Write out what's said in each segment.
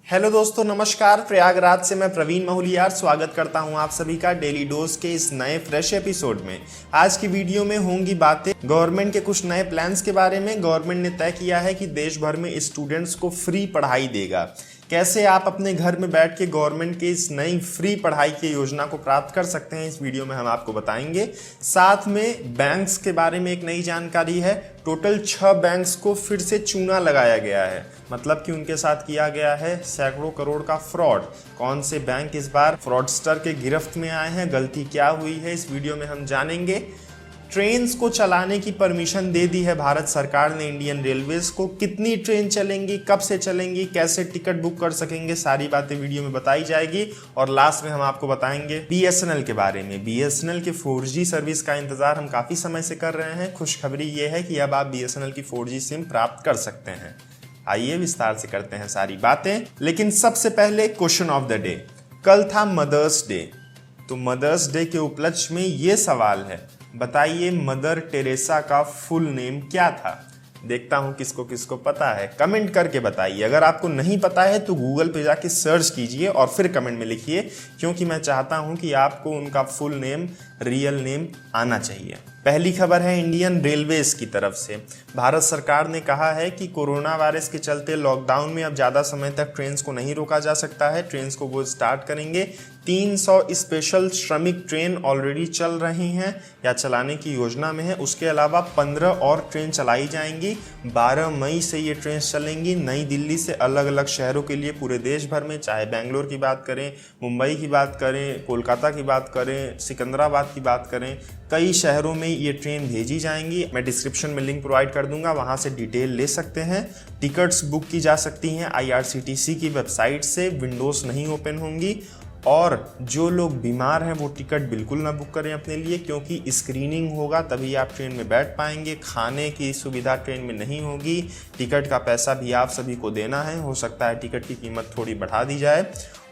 Hello दोस्तों, नमस्कार। प्रयागराज से मैं प्रवीण महूलियार स्वागत करता हूं आप सभी का डेली डोज के इस नए फ्रेश एपिसोड में। आज की वीडियो में होंगी बातें गवर्नमेंट के कुछ नए प्लान्स के बारे में। गवर्नमेंट ने तय किया है कि देश भर में स्टूडेंट्स को फ्री पढ़ाई देगा। कैसे आप अपने घर में बैठ के गवर्नमेंट की इस नई फ्री पढ़ाई की योजना को प्राप्त कर सकते हैं, इस वीडियो में हम आपको बताएंगे। साथ में बैंक्स के बारे में एक नई जानकारी है। टोटल 6 बैंक्स को फिर से चूना लगाया गया है, मतलब कि उनके साथ किया गया है सैकड़ों करोड़ का फ्रॉड। कौन से बैंक इस बार फ्रॉडस्टर के गिरफ्त में आए हैं, गलती क्या हुई है, इस वीडियो में हम जानेंगे। ट्रेन्स को चलाने की परमिशन दे दी है भारत सरकार ने इंडियन रेलवेज को। कितनी ट्रेन चलेंगी, कब से चलेंगी, कैसे टिकट बुक कर सकेंगे, सारी बातें वीडियो में बताई जाएगी। और लास्ट में हम आपको बताएंगे बीएसएनएल के बारे में। बीएसएनएल के 4G सर्विस का इंतजार हम काफी समय से कर रहे हैं। खुशखबरी ये है कि अब आप बीएसएनएल की 4G सिम प्राप्त कर सकते हैं। आइए विस्तार से करते हैं सारी बातें, लेकिन सबसे पहले क्वेश्चन ऑफ द डे। कल था मदर्स डे, तो मदर्स डे के उपलक्ष्य में ये सवाल है, बताइए मदर टेरेसा का फुल नेम क्या था। देखता हूं किसको किसको पता है, कमेंट करके बताइए। अगर आपको नहीं पता है तो गूगल पे जाके सर्च कीजिए और फिर कमेंट में लिखिए, क्योंकि मैं चाहता हूं कि आपको उनका फुल नेम, रियल नेम आना चाहिए। पहली खबर है इंडियन रेलवेज की तरफ से। भारत सरकार ने कहा है कि कोरोना वायरस के चलते लॉकडाउन में अब ज़्यादा समय तक ट्रेन्स को नहीं रोका जा सकता है। ट्रेन्स को वो स्टार्ट करेंगे। 300 स्पेशल श्रमिक ट्रेन ऑलरेडी चल रही हैं या चलाने की योजना में है। उसके अलावा 15 और ट्रेन चलाई जाएंगी। 12 मई से ये ट्रेन चलेंगी नई दिल्ली से अलग अलग शहरों के लिए पूरे देश भर में, चाहे बेंगलोर की बात करें, मुंबई की बात करें, कोलकाता की बात करें, सिकंदराबाद की बात करें, कई शहरों में ये ट्रेन भेजी जाएंगी। मैं डिस्क्रिप्शन में लिंक प्रोवाइड कर दूंगा, वहां से डिटेल ले सकते हैं। टिकट्स बुक की जा सकती हैं IRCTC की वेबसाइट से। विंडोज नहीं ओपन होंगी। और जो लोग बीमार हैं वो टिकट बिल्कुल ना बुक करें अपने लिए, क्योंकि स्क्रीनिंग होगा तभी आप ट्रेन में बैठ पाएंगे। खाने की सुविधा ट्रेन में नहीं होगी। टिकट का पैसा भी आप सभी को देना है। हो सकता है टिकट की कीमत थोड़ी बढ़ा दी जाए।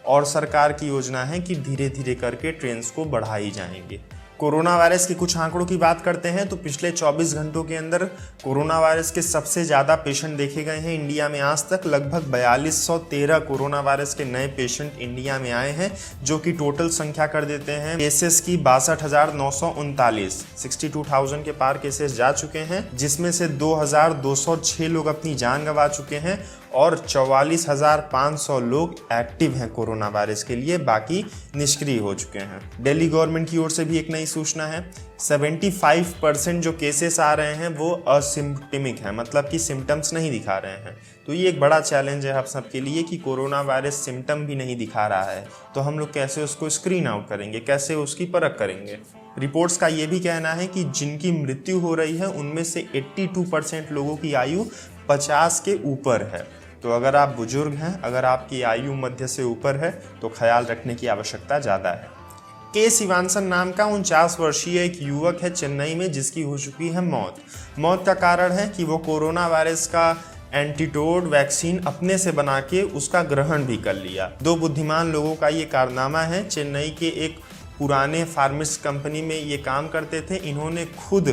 और सरकार की योजना है कि धीरे धीरे करके ट्रेन्स को बढ़ाई जाएंगी। कोरोना वायरस के कुछ आंकड़ों की बात करते हैं तो पिछले 24 घंटों के अंदर कोरोना वायरस के सबसे ज़्यादा पेशेंट देखे गए हैं इंडिया में आज तक। लगभग 4213 कोरोना वायरस के नए पेशेंट इंडिया में आए हैं, जो कि टोटल संख्या कर देते हैं केसेस की 62,939। 62,000 के पार केसेस जा चुके हैं, जिसमें से 2,206 लोग अपनी जान गंवा चुके हैं और 44,500 लोग एक्टिव हैं कोरोना वायरस के लिए, बाकी निष्क्रिय हो चुके हैं। दिल्ली गवर्नमेंट की ओर से भी एक नई सूचना है। 75% जो केसेस आ रहे हैं वो असिम्प्टमिक हैं, मतलब कि सिम्टम्स नहीं दिखा रहे हैं। तो ये एक बड़ा चैलेंज है आप सबके लिए कि कोरोना वायरस सिम्टम भी नहीं दिखा रहा है, तो हम लोग कैसे उसको स्क्रीन आउट करेंगे, कैसे उसकी परख करेंगे। रिपोर्ट्स का ये भी कहना है कि जिनकी मृत्यु हो रही है उनमें से 82% लोगों की आयु 50 के ऊपर है। तो अगर आप बुजुर्ग हैं, अगर आपकी आयु मध्य से ऊपर है, तो ख्याल रखने की आवश्यकता ज़्यादा है। के शिवानसन नाम का 49 वर्षीय एक युवक है चेन्नई में, जिसकी हो चुकी है मौत। मौत का कारण है कि वो कोरोना वायरस का एंटीडोट वैक्सीन अपने से बना के उसका ग्रहण भी कर लिया। 2 बुद्धिमान लोगों का ये कारनामा है। चेन्नई के एक पुराने फार्मास्यूटिकल कंपनी में ये काम करते थे। इन्होंने खुद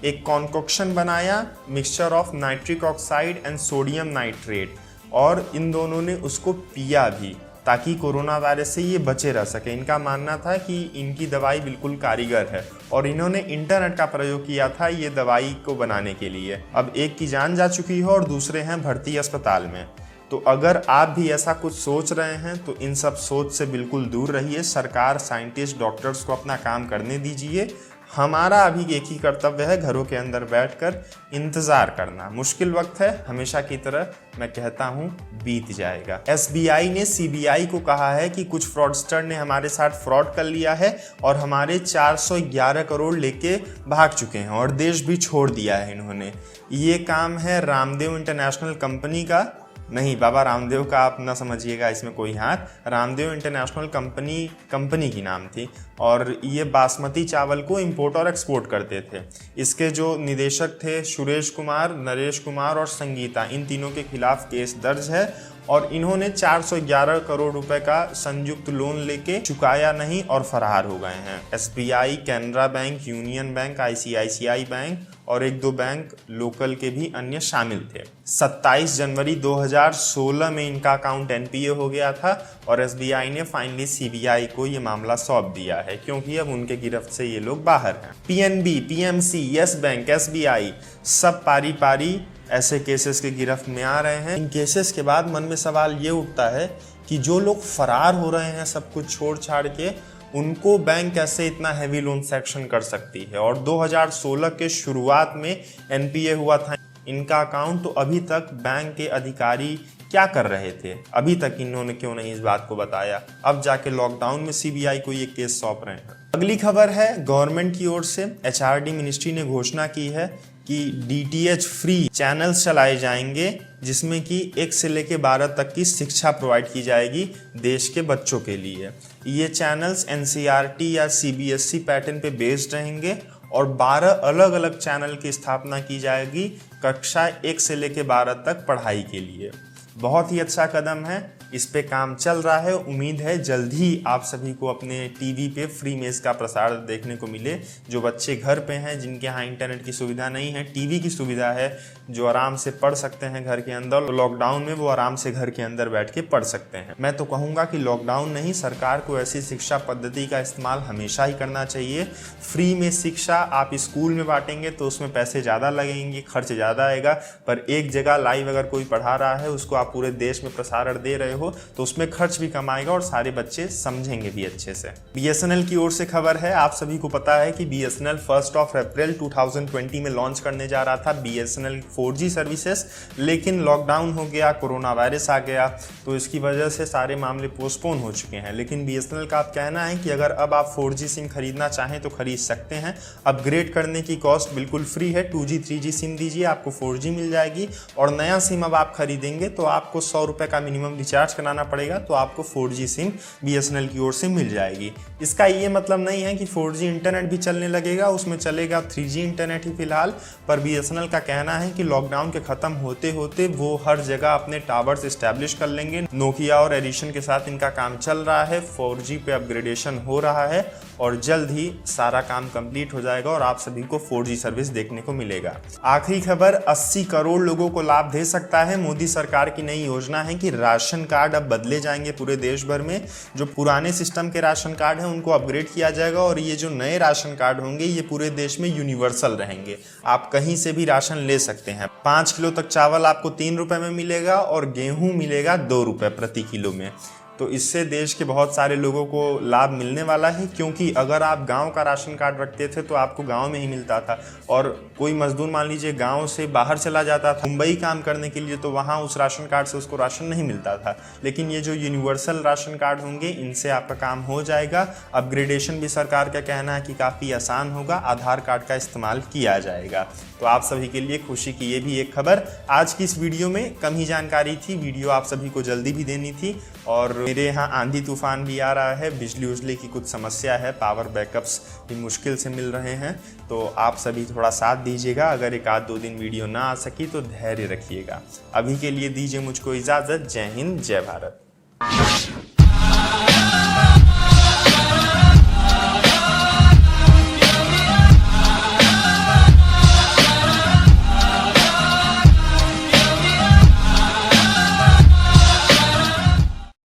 एक कॉन्कोक्शन बनाया, mixture of nitric oxide and sodium nitrate, और इन दोनों ने उसको पिया भी ताकि कोरोना वायरस से ये बचे रह सके। इनका मानना था कि इनकी दवाई बिल्कुल कारीगर है और इन्होंने इंटरनेट का प्रयोग किया था ये दवाई को बनाने के लिए। अब एक की जान जा चुकी है और दूसरे हैं भर्ती अस्पताल में। तो अगर आप भी ऐसा कुछ सोच रहे हैं तो इन सब सोच से बिल्कुल दूर रहिए। सरकार, साइंटिस्ट, डॉक्टर्स को अपना काम करने दीजिए। हमारा अभी एक ही कर्तव्य है, घरों के अंदर बैठकर इंतजार करना। मुश्किल वक्त है, हमेशा की तरह मैं कहता हूं बीत जाएगा। SBI ने CBI को कहा है कि कुछ फ्रॉडस्टर ने हमारे साथ फ्रॉड कर लिया है और हमारे 411 करोड़ लेके भाग चुके हैं और देश भी छोड़ दिया है इन्होंने। ये काम है रामदेव इंटरनेशनल कंपनी का। नहीं, बाबा रामदेव का आप ना समझिएगा इसमें कोई हाथ। रामदेव इंटरनेशनल कंपनी की नाम थी और ये बासमती चावल को इंपोर्ट और एक्सपोर्ट करते थे। इसके जो निदेशक थे सुरेश कुमार, नरेश कुमार और संगीता, इन तीनों के खिलाफ केस दर्ज है और इन्होंने 411 करोड़ रुपए का संयुक्त लोन लेके चुकाया नहीं और फरार हो गए हैं। SBI, Canara bank, union bank, ICICI bank और 1-2 बैंक लोकल के भी अन्य शामिल थे। 27 जनवरी 2016 में इनका अकाउंट एनपीए हो गया था और एसबीआई ने फाइनली सीबीआई को ये मामला सौंप दिया है, क्योंकि अब उनके गिरफ्त से ये लोग बाहर हैं। PNB, PMC, yes bank, SBI सब पारी पारी ऐसे केसेस के गिरफ्त में आ रहे हैं। इन केसेस के बाद मन में सवाल ये उठता है कि जो लोग फरार हो रहे हैं सब कुछ छोड़ छाड़ के, उनको बैंक कैसे इतना हैवी लोन सेक्शन कर सकती है। और 2016 के शुरुआत में एनपीए हुआ था इनका अकाउंट, तो अभी तक बैंक के अधिकारी क्या कर रहे थे? अभी तक इन्होंने क्यों नहीं इस बात को बताया? अब जाके लॉकडाउन में सीबीआई को ये केस सौंप रहे हैं। अगली खबर है गवर्नमेंट की ओर से। एचआरडी मिनिस्ट्री ने घोषणा की है कि डीटीएच फ्री चैनल्स चलाए जाएंगे, जिसमें कि 1 से लेकर 12 तक की शिक्षा प्रोवाइड की जाएगी देश के बच्चों के लिए। ये चैनल्स एनसीईआरटी या सीबीएसई पैटर्न पे बेस्ड रहेंगे और 12 अलग अलग चैनल की स्थापना की जाएगी कक्षा 1 से लेकर 12 तक पढ़ाई के लिए। बहुत ही अच्छा कदम है, इस पे काम चल रहा है। उम्मीद है जल्द ही आप सभी को अपने टीवी पे फ्री में इसका प्रसारण देखने को मिले। जो बच्चे घर पे हैं, जिनके यहाँ इंटरनेट की सुविधा नहीं है, टीवी की सुविधा है, जो आराम से पढ़ सकते हैं घर के अंदर, तो लॉकडाउन में वो आराम से घर के अंदर बैठ के पढ़ सकते हैं। मैं तो कहूँगा कि लॉकडाउन नहीं, सरकार को ऐसी शिक्षा पद्धति का इस्तेमाल हमेशा ही करना चाहिए। फ्री में शिक्षा आप स्कूल में बांटेंगे तो उसमें पैसे ज़्यादा लगेंगे, खर्च ज़्यादा आएगा, पर एक जगह लाइव अगर कोई पढ़ा रहा है, उसको आप पूरे देश में प्रसारण दे रहे हो, तो उसमें खर्च भी कम आएगा और सारे बच्चे समझेंगे भी अच्छे से। बीएसएनएल की ओर से खबर है, आप सभी को पता है कि बीएसएनएल 1 अप्रैल 2020 में लॉन्च करने जा रहा था बीएसएनएल 4G सर्विसेज, लेकिन लॉकडाउन हो गया, कोरोना वायरस आ गया, तो इसकी वजह से सारे मामले पोस्टपोन हो चुके हैं। लेकिन बीएसएनएल का आप कहना है कि अगर अब आप 4G सिम खरीदना चाहें तो खरीद सकते हैं। अपग्रेड करने की कॉस्ट बिल्कुल फ्री है। 2G 3G सिम दीजिए, आपको 4G मिल जाएगी, और नया सिम अब आप खरीदेंगे तो आपको 100 रुपये का मिनिमम रिचार्ज कराना पड़ेगा, तो आपको 4G सिम बीएसएनएल की ओर से मिल जाएगी। इसका ये मतलब नहीं है कि 4G इंटरनेट भी चलने लगेगा, उसमें चलेगा 3G इंटरनेट ही फिलहाल। पर बीएसएनएल का कहना है कि लॉकडाउन के खत्म होते होते वो हर जगह अपने टावर्स एस्टैब्लिश कर लेंगे। नोकिया और एडिशन के साथ इनका काम चल रहा है, 4G पे अपग्रेडेशन हो रहा है और जल्द ही सारा काम कंप्लीट हो जाएगा और आप सभी को 4G सर्विस देखने को मिलेगा। आखिरी खबर, 80 करोड़ लोगों को लाभ दे सकता है। मोदी सरकार की नई योजना है कि राशन कार्ड अब बदले जाएंगे पूरे देश भर में। जो पुराने सिस्टम के राशन कार्ड हैं उनको अपग्रेड किया जाएगा और ये जो नए राशन कार्ड होंगे ये पूरे देश में यूनिवर्सल रहेंगे। आप कहीं से भी राशन ले सकते हैं। 5 किलो तक चावल आपको 3 रुपए में मिलेगा और गेहूं मिलेगा 2 रुपए प्रति किलो में। तो इससे देश के बहुत सारे लोगों को लाभ मिलने वाला है, क्योंकि अगर आप गांव का राशन कार्ड रखते थे तो आपको गांव में ही मिलता था, और कोई मजदूर मान लीजिए गांव से बाहर चला जाता था मुंबई काम करने के लिए, तो वहां उस राशन कार्ड से उसको राशन नहीं मिलता था। लेकिन ये जो यूनिवर्सल राशन कार्ड होंगे इनसे आपका काम हो जाएगा। अपग्रेडेशन भी सरकार का कहना है कि काफ़ी आसान होगा, आधार कार्ड का इस्तेमाल किया जाएगा। तो आप सभी के लिए खुशी की ये भी एक खबर। आज की इस वीडियो में कम ही जानकारी थी, वीडियो आप सभी को जल्दी भी देनी थी, और मेरे यहाँ आंधी तूफान भी आ रहा है, बिजली उजली की कुछ समस्या है, पावर बैकअप्स भी मुश्किल से मिल रहे हैं, तो आप सभी थोड़ा साथ दीजिएगा। अगर 1-2 दिन वीडियो ना आ सकी तो धैर्य रखिएगा। अभी के लिए दीजिए मुझको इजाज़त। जय हिंद, जय भारत।